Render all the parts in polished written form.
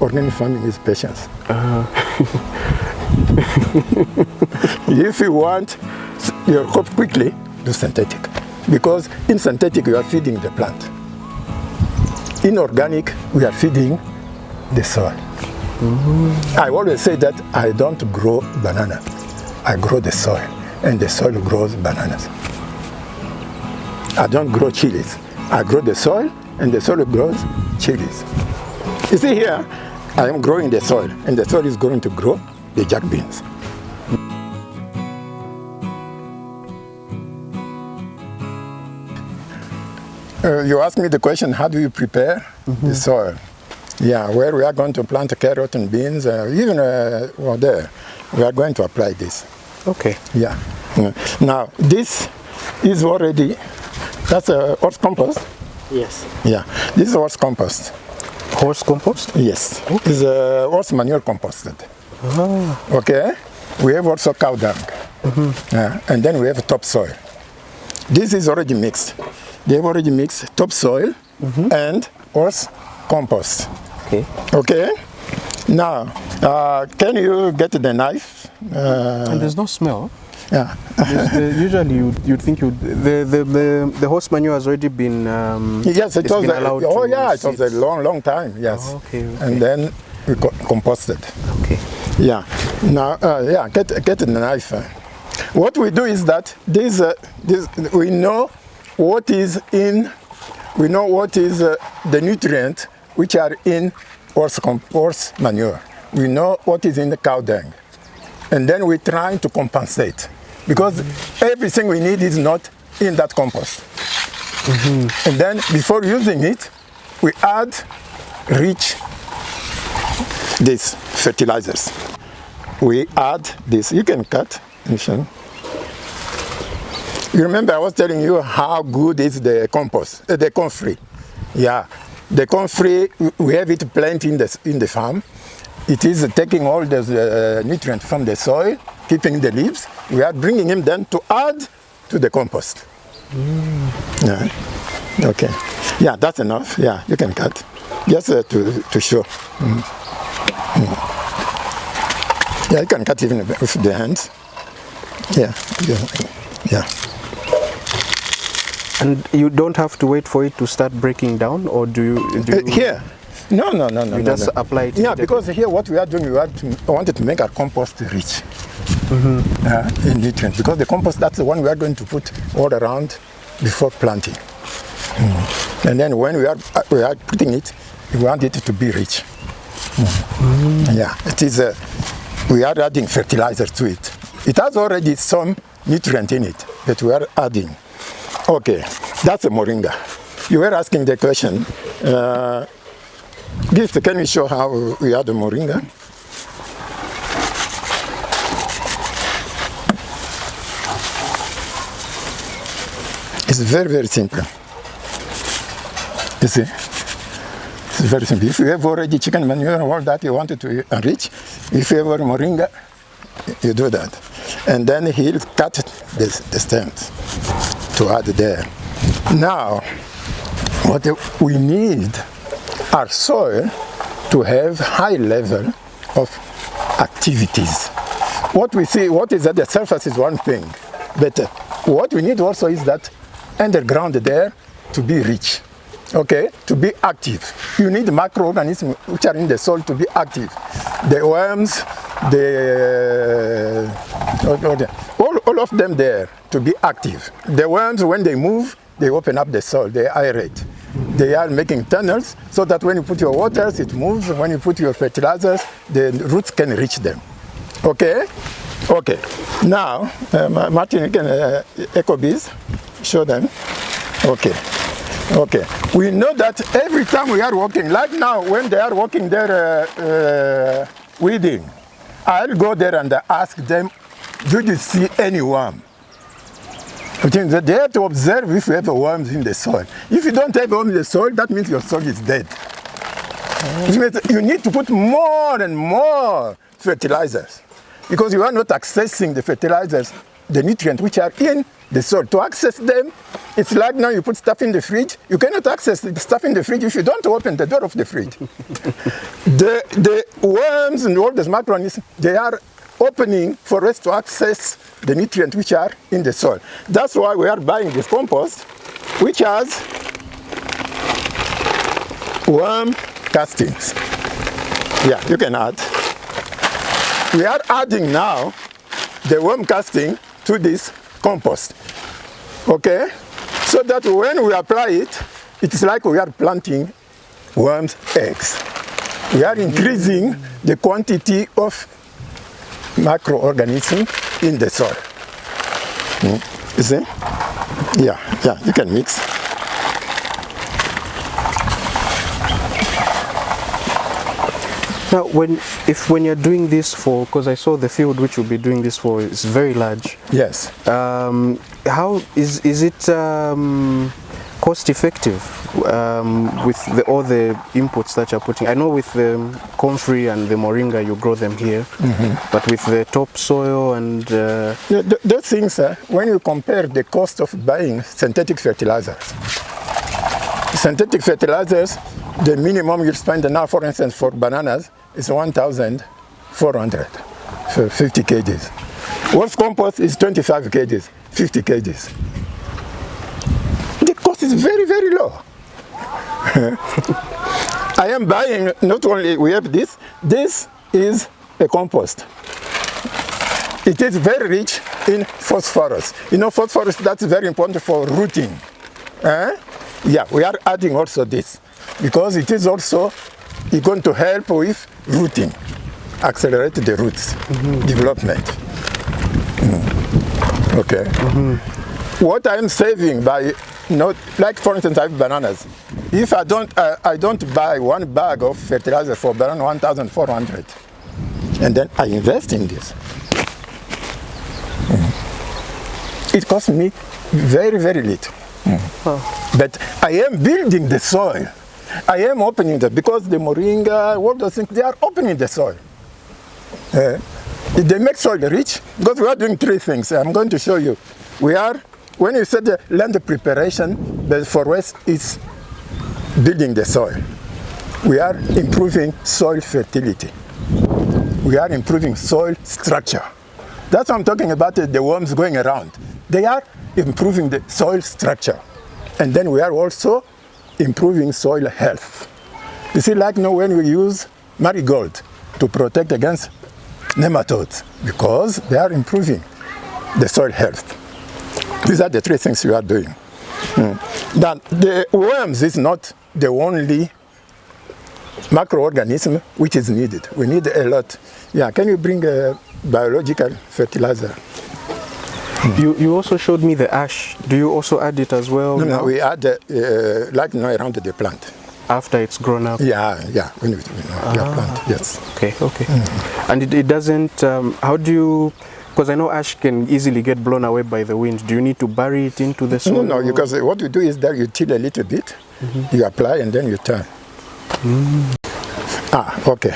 organic farming is patience. If you want your crop quickly, do synthetic. Because in synthetic, you are feeding the plant. In organic, we are feeding the soil. I always say that I don't grow banana. I grow the soil, and the soil grows bananas. I don't grow chilies. I grow the soil, and the soil grows chilies. You see here, I am growing the soil, and the soil is going to grow the jack beans. You asked me the question, how do you prepare the soil? Yeah, where we are going to plant carrot and beans, even well, there, we are going to apply this. Okay. Yeah. Now, this is already, that's a horse compost. Yes. Yeah, this is horse compost. Horse compost? Yes, okay. It's a horse manure composted. Ah. Okay, we have also cow dung, and then we have topsoil. This is already mixed. They have already mixed topsoil and horse compost. Okay. Okay. Now, can you get the knife? And there's no smell. Yeah. Usually, you'd think the horse manure has already been. Yes, it was. Oh yeah, it was a long time. Yes. Oh, okay. And then we composted. Okay. Yeah. Now, yeah, get the knife. What we do is that this we know what is in. We know what is the nutrient which are in horse manure. We know what is in the cow dung. And then we try to compensate. Because everything we need is not in that compost. And then before using it, we add rich these fertilizers. We add this. You can cut. You remember I was telling you how good is the compost, the comfrey. Yeah, the comfrey, we have it planted in the farm. It is taking all the nutrients from the soil, keeping the leaves. We are bringing them then to add to the compost. Yeah. Okay. Yeah, that's enough. Yeah, you can cut. Just to show. Yeah, you can cut even with the hands. Yeah. Yeah. And you don't have to wait for it to start breaking down, or do you here? No. You just apply it. Yeah, because here what we are doing, we wanted to make our compost rich in nutrients. Because the compost, that's the one we are going to put all around before planting. And then when we are putting it, we want it to be rich. Yeah, it is. We are adding fertilizer to it. It has already some nutrient in it, but we are adding. Okay, that's a moringa. You were asking the question. Gift, can we show how we add the moringa? It's very, very simple. You see? It's very simple. If you have already chicken manure and all that you wanted to enrich, if you have already moringa, you do that. And then he'll cut the stems to add there. Now, what we need our soil to have high level of activities. What we see, what is at the surface is one thing, but what we need also is that underground there to be rich, okay, to be active. You need microorganisms which are in the soil to be active. The worms, all of them there to be active. The worms, when they move, they open up the soil, they aerate. They are making tunnels so that when you put your waters, it moves. When you put your fertilizers, the roots can reach them. Okay? Okay. Now, Martin, you can echo bees, show them. Okay. Okay. We know that every time we are walking, like now, when they are walking there weeding, I'll go there and ask them, do you see any worm? They have to observe if you have worms in the soil. If you don't have worms in the soil, that means your soil is dead. Which means you need to put more and more fertilizers because you are not accessing the fertilizers the nutrients which are in the soil. To access them, it's like now you put stuff in the fridge. You cannot access the stuff in the fridge if you don't open the door of the fridge. The worms and all those microorganisms, they are opening for us to access the nutrients which are in the soil. That's why we are buying this compost, which has worm castings. Yeah, you can add. We are adding now the worm casting to this compost. Okay? So that when we apply it, it's like we are planting worms' eggs. We are increasing the quantity of microorganisms in the soil. You see? Yeah, you can mix. Now, when you're doing this for, because I saw the field which you'll be doing this for is very large. Yes. How is it cost effective with all the inputs that you're putting? I know with the comfrey and the moringa you grow them here, but with the topsoil and those things, when you compare the cost of buying synthetic fertilizers, the minimum you spend now, for instance, for bananas is 1,400 for 50 kgs. Wolf compost is 25 kgs, 50 kgs. The cost is very, very low. I am buying, not only we have this is a compost. It is very rich in phosphorus. You know, phosphorus, that's very important for rooting. Yeah, we are adding also this because it is also going to help with rooting, accelerate the roots development. Okay. What I am saving by, like for instance, I have bananas. If I don't buy one bag of fertilizer for banana 1,400, and then I invest in this, it costs me very, very little. But I am building the soil. I am opening that because the moringa, all those things, they are opening the soil. They make soil rich because we are doing three things. I'm going to show you. When you said the land preparation, the forest is building the soil. We are improving soil fertility. We are improving soil structure. That's what I'm talking about, the worms going around. They are improving the soil structure. And then we are also improving soil health. You see, like now when we use marigold to protect against nematodes, because they are improving the soil health. These are the three things we are doing. Now, the worms is not the only microorganism which is needed. We need a lot. Yeah, can you bring a biological fertilizer? You also showed me the ash. Do you also add it as well? No, we add like around the plant. After it's grown up? Yeah, when we plant, yes. Okay. And it doesn't, how do you, because I know ash can easily get blown away by the wind. Do you need to bury it into the soil? No, because what you do is that you till a little bit, you apply and then you turn. Okay.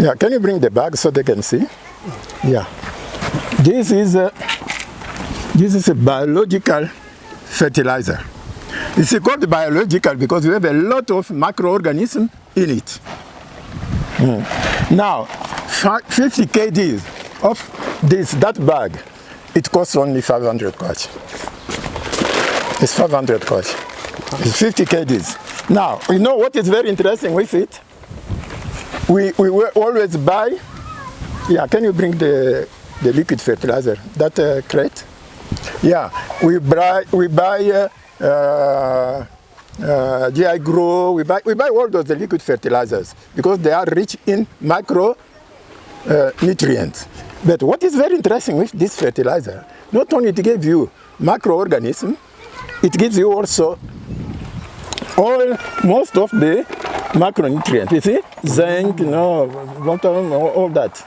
Yeah, can you bring the bag so they can see? Yeah. This is a biological fertilizer. It's called biological because we have a lot of microorganisms in it. Now, 50 kgs of that bag, it costs only 500 kwacha. It's 500 kwacha. It's 50 kgs. Now, you know what is very interesting with it? We will always buy, can you bring the liquid fertilizer, that crate? Yeah, we buy GI Grow, we buy all those liquid fertilizers because they are rich in micro nutrients. But what is very interesting with this fertilizer, not only it gives you microorganisms, it gives you also most of the macronutrients. You see, zinc, all that,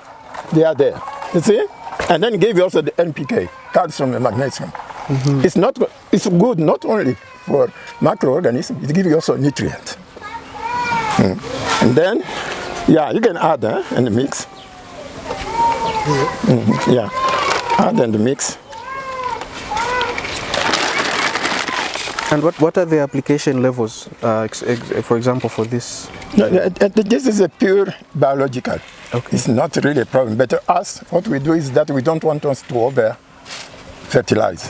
they are there. You see, and then give you also the NPK, calcium and magnesium. It's good not only for microorganisms, it gives you also nutrients. And then, you can add and mix. Add and mix. And what are the application levels, for example, for this? No, this is a pure biological. Okay. It's not really a problem. But us, what we do is that we don't want us to over fertilize.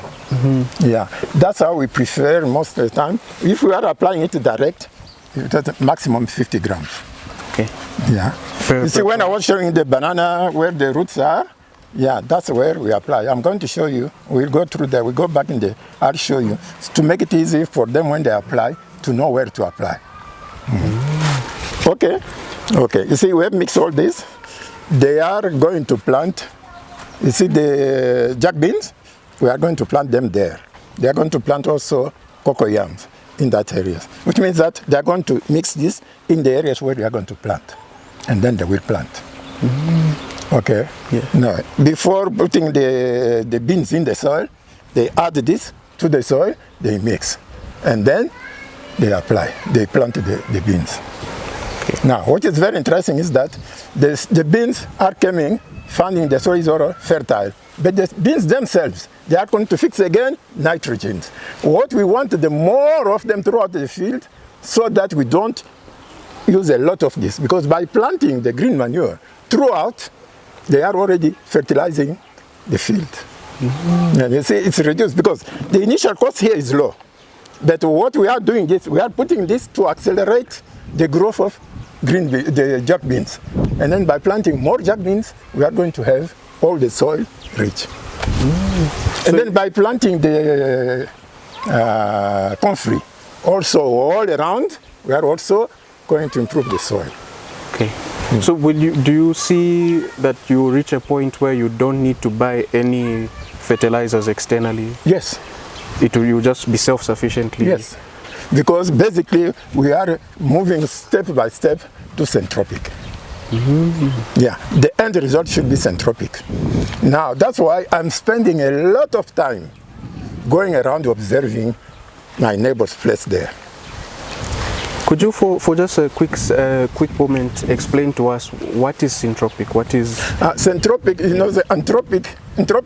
Yeah, that's how we prefer most of the time. If we are applying it direct, it's maximum 50 grams. Okay. Yeah. You see, when I was showing the banana where the roots are, yeah, that's where we apply. I'm going to show you. We'll go through there. We'll go back in there. I'll show you to make it easy for them when they apply to know where to apply. Okay. Okay. You see, we have mixed all this. They are going to plant. You see the jack beans? We are going to plant them there. They are going to plant also cocoa yams in that area, which means that they are going to mix this in the areas where they are going to plant, and then they will plant. Okay. Yeah. No, before putting the beans in the soil, they add this to the soil, they mix, and then they apply. They plant the beans. Okay. Now, what is very interesting is that the beans are coming, finding the soil is all fertile, but the beans themselves, they are going to fix again nitrogen. What we want, the more of them throughout the field, so that we don't use a lot of this, because by planting the green manure throughout, they are already fertilizing the field. And you see, it's reduced because the initial cost here is low. But what we are doing is we are putting this to accelerate the growth of the jack beans. And then by planting more jack beans, we are going to have all the soil rich. And then by planting the comfrey, also all around, we are also going to improve the soil. Okay. So do you see that you reach a point where you don't need to buy any fertilizers externally? Yes. It will just be self-sufficiently? Yes. Because basically we are moving step by step to centropic. Yeah, the end result should be centropic. Now that's why I'm spending a lot of time going around observing my neighbor's place there. Could you, for just a quick moment, explain to us what is centropic? What is centropic? You know, the entropic.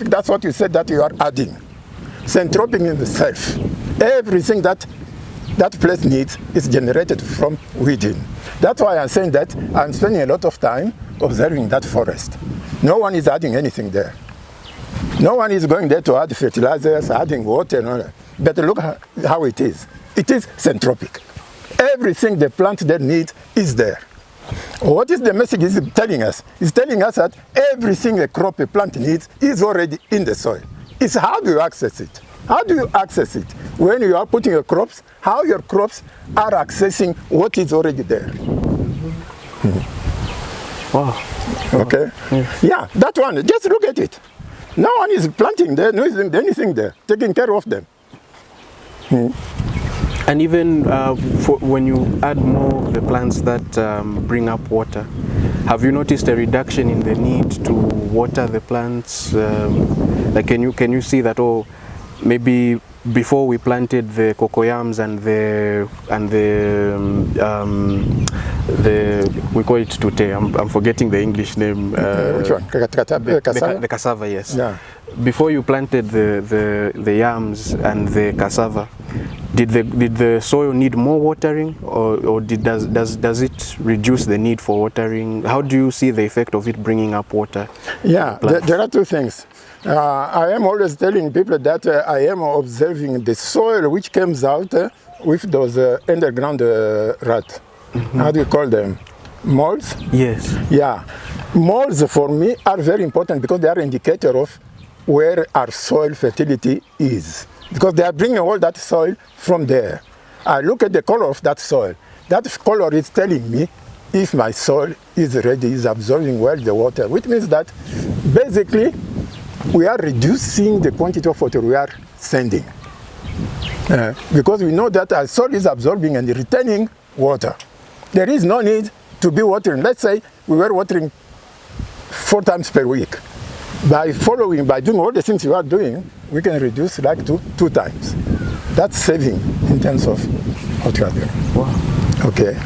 That's what you said that you are adding. Centropic in the self. Everything that place needs is generated from within. That's why I'm saying that I'm spending a lot of time observing that forest. No one is adding anything there. No one is going there to add fertilizers, adding water, and all that. But look how it is. It is centropic. Everything the plant there needs is there. What is the message is telling us? It's telling us that everything a crop, a plant needs is already in the soil. It's how do you access it? How do you access it? When you are putting your crops, how your crops are accessing what is already there. Wow. Okay? Yeah, that one, just look at it. No one is planting there, no one is doing anything there, taking care of them. And even when you add more of the plants that bring up water, have you noticed a reduction in the need to water the plants? Like, can you see that? Oh, maybe before we planted the cocoyams and we call it tute. I'm forgetting the English name. Which one? The cassava, yes. Yeah. Before you planted the yams and the cassava, did the soil need more watering, or does it reduce the need for watering? How do you see the effect of it bringing up water? Yeah, there are two things. I am always telling people that I am observing the soil which comes out with those underground rats. How do you call them? Molds? Yes. Yeah. Molds for me are very important because they are an indicator of where our soil fertility is. Because they are bringing all that soil from there. I look at the color of that soil. That color is telling me if my soil is ready, is absorbing well the water, which means that basically we are reducing the quantity of water we are sending. Because we know that our soil is absorbing and retaining water. There is no need to be watering. Let's say we were watering 4 times per week. By doing all the things you are doing, we can reduce like to 2 times. That's saving in terms of what you are doing. Wow. Okay.